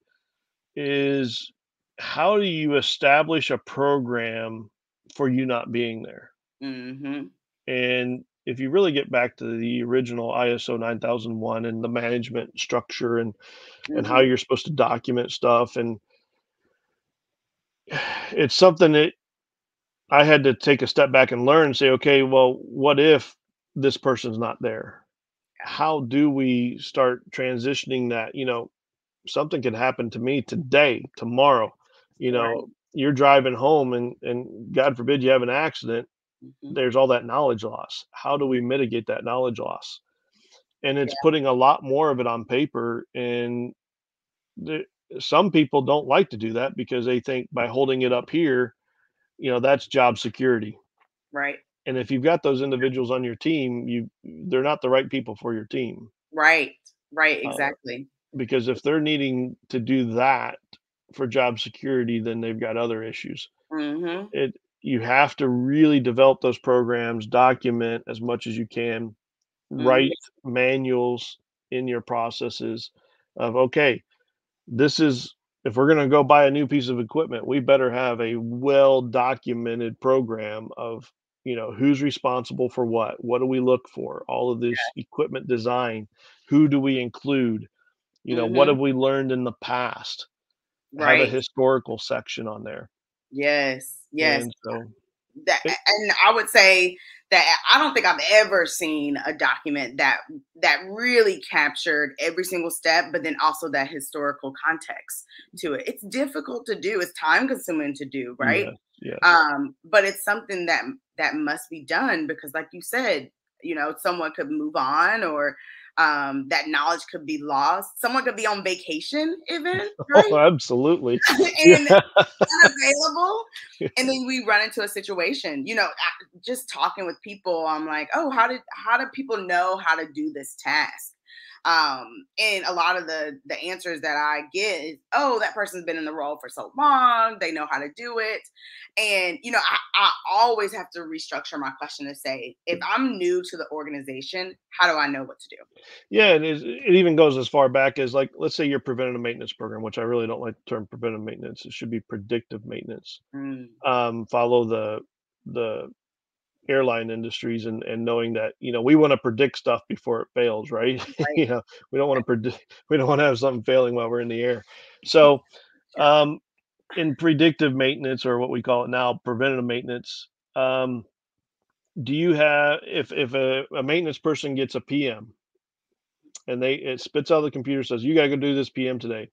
is how do you establish a program for you not being there? Mhm. And if you really get back to the original ISO 9001 and the management structure and how Mhm. you're supposed to document stuff, and it's something that I had to take a step back and learn and say, okay, well, what if this person's not there? How do we start transitioning that? Something could happen to me today, tomorrow. Right. You're driving home and God forbid you have an accident. Mhm. There's all that knowledge loss. How do we mitigate that knowledge loss? And it's Yeah. putting a lot more of it on paper. And the, some people don't like to do that because they think by holding it up here, that's job security. Right. And if you've got those individuals on your team, they're not the right people for your team. Right. Right. Uh, Exactly. because if they're needing to do that for job security, then they've got other issues. Mhm. It You have to really develop those programs, document as much as you can, Mhm. write manuals in your processes of okay, this is if we're going to go buy a new piece of equipment, we better have a well documented program of who's responsible for what do we look for, all of this equipment design, who do we include, what Mhm. have we learned in the past, have a Right. historical section on there. Yes. Yes. And so That, it, and I would say that I don't think I've ever seen a document that really captured every single step, but then also that historical context to it. It's difficult to do. It's time consuming to do, right? yes, yes. But it's something that must be done because, like you said, someone could move on, or that knowledge could be lost. Someone could be on vacation, even, Oh, right? absolutely. Yeah. And unavailable. And then we run into a situation, just talking with people. I'm like, oh, how do people know how to do this task? And a lot of the answers that I get is, oh, that person's been in the role for so long, they know how to do it. And I always have to restructure my question to say, if I'm new to the organization, how do I know what to do? Yeah, it even goes as far back as, like, let's say your preventative maintenance program, which I really don't like the term preventive maintenance. It should be predictive maintenance. Mm, Follow the airline industries and knowing that, we wanna predict stuff before it fails, right? right. We don't wanna predict we don't wanna have something failing while we're in the air. So, Yeah. um, in predictive maintenance, or what we call it now, preventative maintenance, do you have if a maintenance person gets a PM and it spits out the computer, says, "You gotta go do this PM today."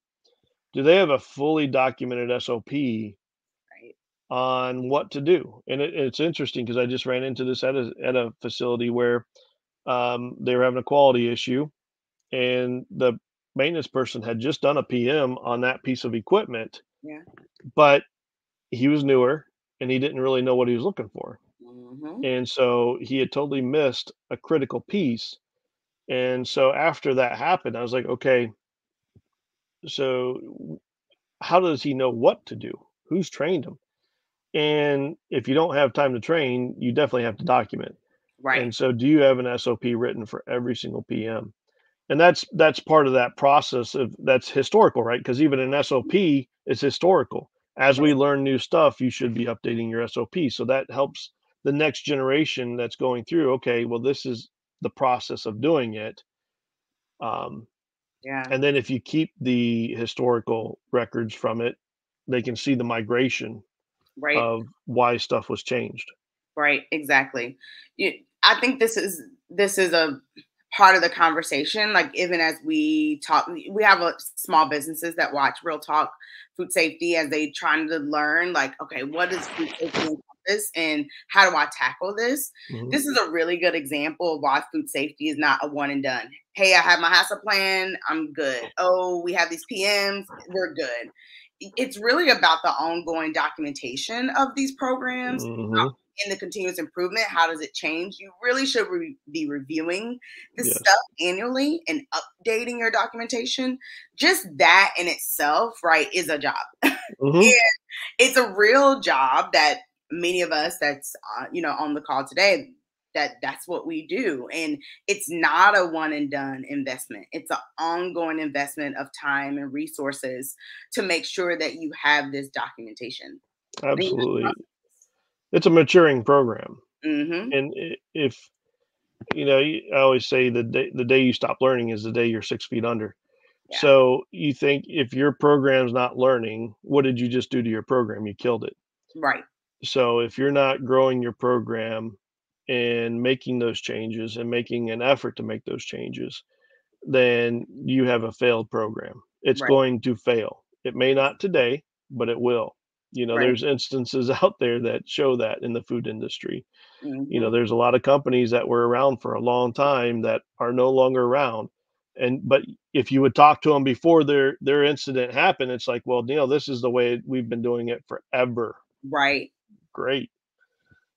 Do they have a fully documented SOP Right. on what to do? And it's interesting because I just ran into this at a facility where they were having a quality issue, and the maintenance person had just done a PM on that piece of equipment, Yeah. but he was newer and he didn't really know what he was looking for. Hmm. And so he had totally missed a critical piece. And so after that happened, I was like, okay, so how does he know what to do? Who's trained him? And if you don't have time to train, you definitely have to document. Right. And so do you have an SOP written for every single PM? And that's part of that process of that's historical, right? Because even an SOP is historical. As we Right. learn new stuff, you should be updating your SOP. So that helps the next generation that's going through. Okay, well, this is the process of doing it. Um, Yeah. and then if you keep the historical records from it, they can see the migration Right. of why stuff was changed. Right, exactly. I think this is a part of the conversation. Like, even as we talk, we have small businesses that watch Real Talk Food Safety as they trying to learn. Like, okay, what does food safety encompass, and how do I tackle this? Mhm. This is a really good example of why food safety is not a one and done. Hey, I have my HACCP plan, I'm good. Oh, we have these PMs, we're good. It's really about the ongoing documentation of these programs, Mhm. in the continuous improvement, how does it change? You really should be reviewing this Yes. stuff annually and updating your documentation. Just that in itself, right, is a job. Hmm. It's a real job that many of us that's on the call today, that's what we do, and it's not a one and done investment. It's an ongoing investment of time and resources to make sure that you have this documentation. Absolutely. It's a maturing program. Mm-hmm. And if, I always say the day you stop learning is the day you're 6 feet under. Yeah. So you think if your program's not learning, what did you just do to your program? You killed it. Right. So if you're not growing your program and making those changes and making an effort to make those changes, then you have a failed program. It's Right. going to fail. It may not today, but it will. Right. There's instances out there that show that in the food industry. Mm-hmm. There's a lot of companies that were around for a long time that are no longer around. But if you would talk to them before their incident happened, it's like, well, this is the way we've been doing it forever. Right. Great.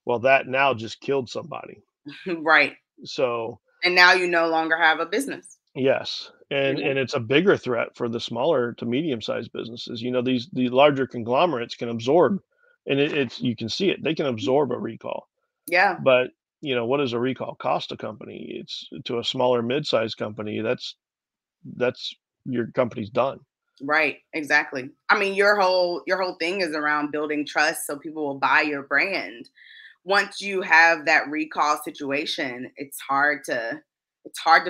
Well, that now just killed somebody. Right. So And now you no longer have a business. yes, You and know? it's a bigger threat for the smaller to medium sized businesses. The larger conglomerates can absorb, and it's you can see it. They can absorb a recall. Yeah. But, what does a recall cost a company? It's to a smaller mid-sized company, that's your company's done. Right, exactly. I mean, your whole thing is around building trust so people will buy your brand. Once you have that recall situation, it's hard to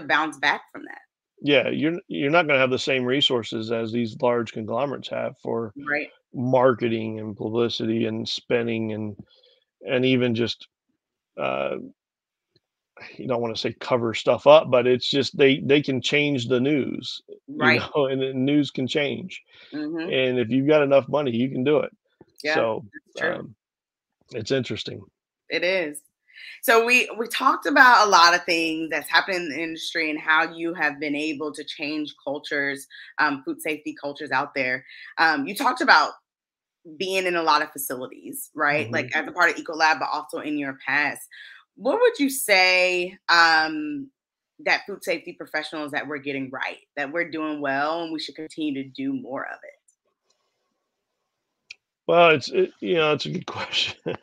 bounce back from that. Yeah, you're not gonna have the same resources as these large conglomerates have for Right. marketing and publicity and spending and even just, uh, you don't wanna say cover stuff up, but it's just they can change the news, Right. and the news can change. Mhm. And if you've got enough money, you can do it. Yeah, So, that's true. um, it's interesting. It is. So we talked about a lot of things that's happening in the industry and how you have been able to change cultures, food safety cultures out there. You talked about being in a lot of facilities, right? Like Mhm. as a part of Ecolab, but also in your past. What would you say that food safety professionals that we're getting right, that we're doing well, and we should continue to do more of it? Well, it's a good question.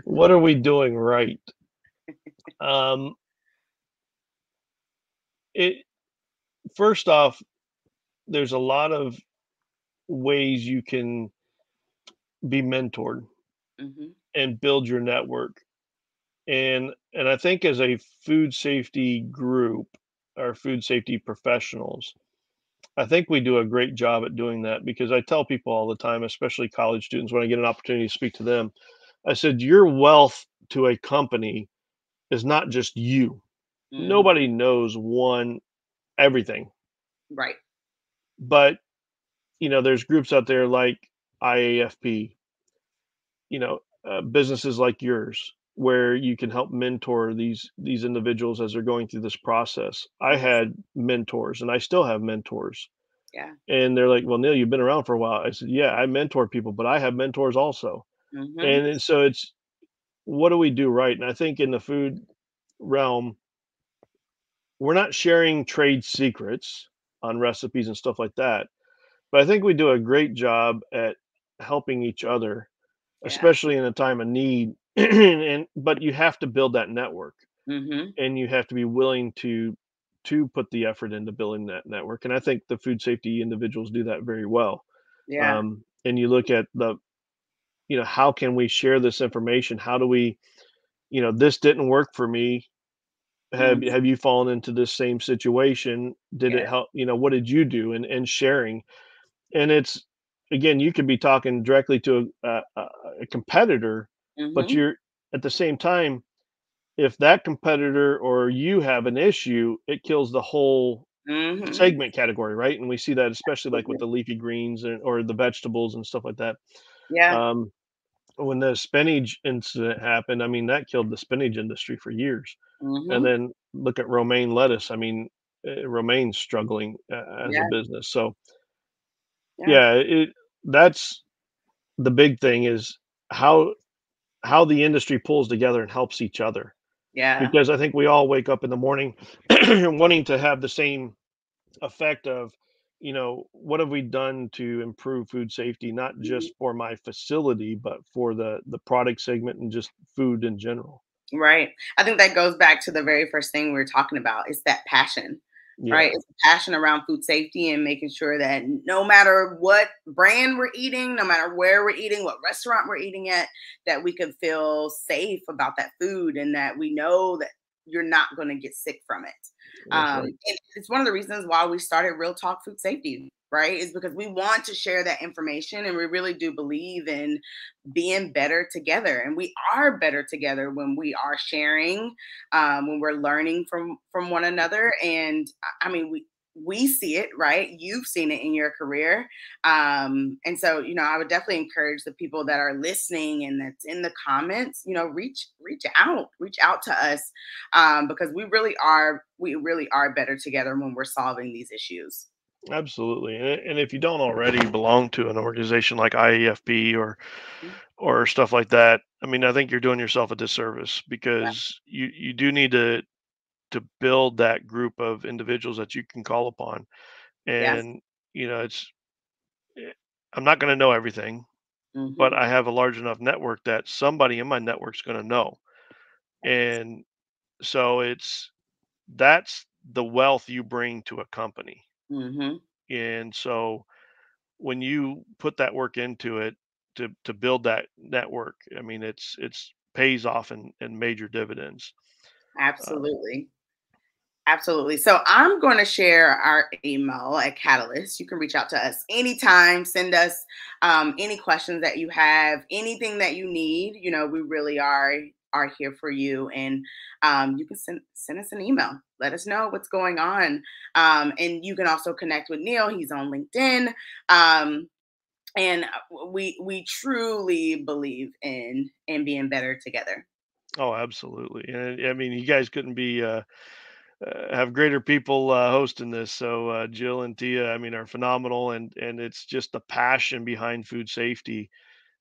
What are we doing right? Um, it First off, there's a lot of ways you can be mentored Hmm. and build your network. And I think as a food safety group or food safety professionals, I think we do a great job at doing that because I tell people all the time, especially college students, when I get an opportunity to speak to them, I said, your wealth to a company is not just you. Hmm. Nobody knows everything, Right. but there's groups out there like IAFP, businesses like yours, where you can help mentor these individuals as they're going through this process. I Yes. had mentors, and I still have mentors, Yeah. and they're like, "Well, Neil, you've been around for a while." I said, "Yeah, I mentor people, but I have mentors also." Hmm. So it's what do we do right? And I think in the food realm, we're not sharing trade secrets on recipes and stuff like that. But I think we do a great job at helping each other, Yeah. especially in a time of need. But you have to build that network, Hmm. and you have to be willing to put the effort into building that network. And I think the food safety individuals do that very well. Yeah. And you look at how can we share this information? How do we, this didn't work for me. Hmm. Have you fallen into this same situation? Did Yeah. it help? What did you do? And sharing. And it's again, you could be talking directly to a competitor, but Hmm. you're at the same time, if that competitor or you have an issue, it kills the whole Hmm. segment category, right? And we see that especially like with Absolutely. the leafy greens or the vegetables and stuff like that. Yeah. Um, when the spinach incident happened, I mean, that killed the spinach industry for years. And Hmm. then look at romaine lettuce. I mean, romaine's struggling as a Yeah. business. So Yeah. yeah, that's the big thing is how. how the industry pulls together and helps each other. Yeah. Because I think we all wake up in the morning wanting to have the same effect of, what have we done to improve food safety, not Mhm. just for my facility, but for the product segment and just food in general. Right. I think that goes back to the very first thing we were talking about. It's that passion, right? Yeah, It's a passion around food safety and making sure that no matter what brand we're eating, no matter where we're eating, what restaurant we're eating at, that we can feel safe about that food and that we know that you're not going to get sick from it. that's right. And it's one of the reasons why we started Real Talk Food Safety, right? Is because we want to share that information and we really do believe in being better together, and we are better together when we are sharing, when we're learning from one another. And I mean, we see it, right? You've seen it in your career. And so, I would definitely encourage the people that are listening and that's in the comments, reach out to us, because we really are better together when we're solving these issues. Absolutely. And if you don't already belong to an organization like IEFP or stuff like that, I mean, I think you're doing yourself a disservice Yeah. because you do need to build that group of individuals that you can call upon. Yes. And it's eh, I'm not going to know everything, but Hmm. I have a large enough network that somebody in my network's going to know. And so that's the wealth you bring to a company. Hmm. And so when you put that work into it to build that network, I mean, it's pays off in major dividends. Uh, Absolutely. Absolutely. So I'm going to share our email at Catalyst. You can reach out to us anytime. Send us any questions that you have, anything that you need. We really are here for you, and you can send us an email. Let us know what's going on, and you can also connect with Neil. He's on LinkedIn, and we truly believe in being better together. oh, absolutely. And I mean, you guys couldn't be have greater people hosting this. So Jill and Tia, I mean, are phenomenal, and it's just the passion behind food safety.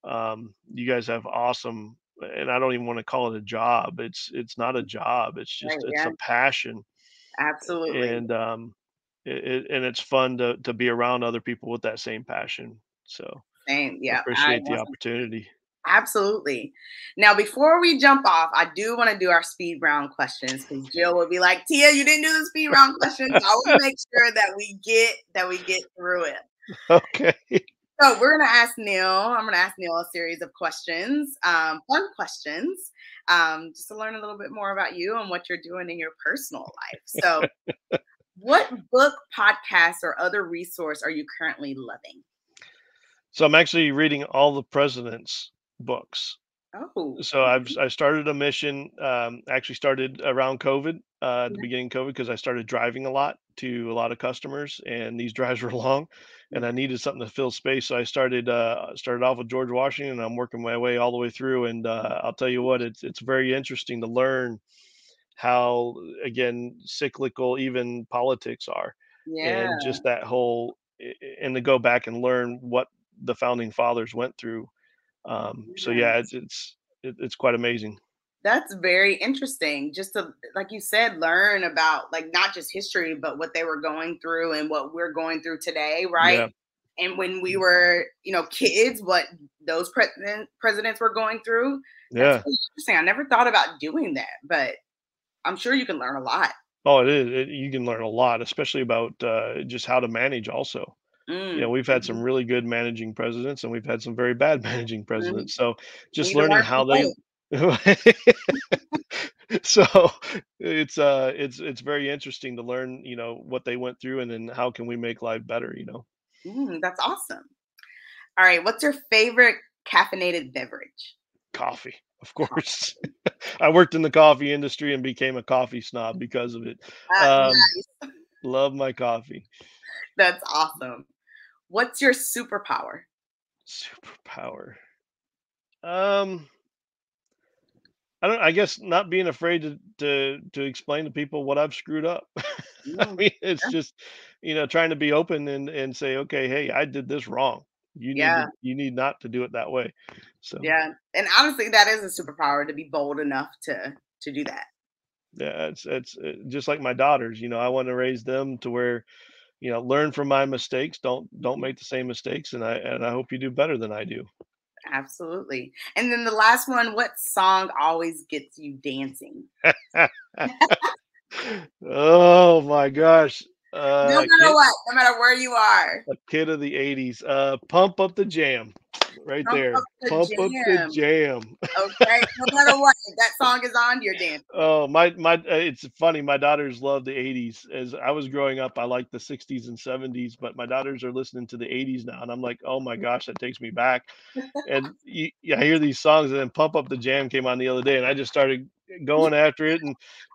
You guys have awesome, and I don't even want to call it a job. It's not a job. Right? It's Yeah. a passion, Absolutely. and and it's fun to be around other people with that same passion. So Same. I Yeah. I appreciate the want. opportunity. Absolutely. Now, before we jump off, I do want to do our speed round questions because Jill will be like, "Tia, you didn't do the speed round questions." So I want to make sure that we get through it. Okay. So we're gonna ask Neil. I'm gonna ask Neil a series of questions, fun questions, just to learn a little bit more about you and what you're doing in your personal life. So, what book, podcast, or other resource are you currently loving? So I'm actually reading all the president's books. Oh, So okay. I started a mission. Actually started around COVID, at the Yeah. beginning of COVID, because I started driving a lot to a lot of customers, and these drives were long, and I needed something to fill space. So I started off with George Washington, and I'm working my way all the way through. And I'll tell you what, it's very interesting to learn how, again, cyclical even politics are, Yeah. and just that whole, and to go back and learn what the founding fathers went through. So Yeah. yeah, it's quite amazing. That's very interesting. Just to, like you said, learn about like not just history, but what they were going through and what we're going through today, right? Yeah, And when we were, kids, what those presidents were going through. That's yeah. really interesting. I never thought about doing that, but I'm sure you can learn a lot. Oh, it is. You can learn a lot, especially about just how to manage. Also, Mm, we've had some mhm, really good managing presidents, and we've had some very bad managing mhm. presidents. So just Need to learning learn from how they. both. So it's very interesting to learn, what they went through, and then how can we make life better. That's awesome. All right. What's your favorite caffeinated beverage? Coffee, of Coffee. course. I worked in the coffee industry and became a coffee snob because of it. Um, Nice. love my coffee. That's awesome. What's your superpower? Superpower. Um, I guess not being afraid to explain to people what I've screwed up. I Mm, mean, it's just, trying to be open and say, okay, hey, I did this wrong. Yeah. You need not to do it that way. So Yeah. And honestly, that is a superpower to be bold enough to do that. yeah, it's just like my daughters. I want to raise them to where learn from my mistakes. Don't Mhm. make the same mistakes, and I hope you do better than I do. Absolutely. And then the last one, what song always gets you dancing? Oh my gosh. No matter Kid, what, no matter where you are. a kid of the 80s. Pump up the jam. Right Pump up there. the Pump up the jam. jam. Okay. No matter what, if that song is on, you're dancing. Oh, it's funny. My daughters love the 80s. As I was growing up, I liked the 60s and 70s, but my daughters are listening to the 80s now, and I'm like, "Oh my gosh, that takes me back." And I hear these songs, and then Pump Up the Jam came on the other day, and I just started going after it,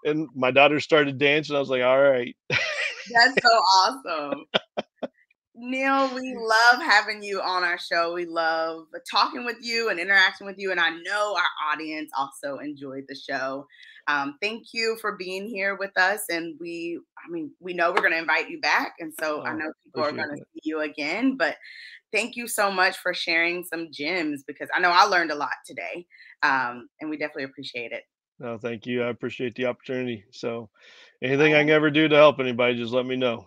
and my daughters started dancing. I was like, "All right." That's so awesome. Neil, we love having you on our show. We love talking with you and interacting with you. And I know our audience also enjoyed the show. Thank you for being here with us. And we know we're going to invite you back. And so I Oh, know people are appreciate going to that. see you again. But thank you so much for sharing some gems because I know I learned a lot today. And we definitely appreciate it. No, thank you. I appreciate the opportunity. So, anything I can ever do to help anybody, just let me know.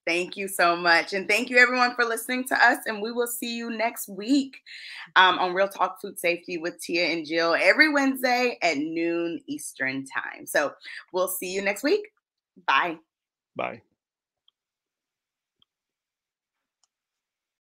Thank you so much. And thank you, everyone, for listening to us. And we will see you next week on Real Talk Food Safety with Tia and Jill every Wednesday at noon Eastern Time. So we'll see you next week. Bye. Bye.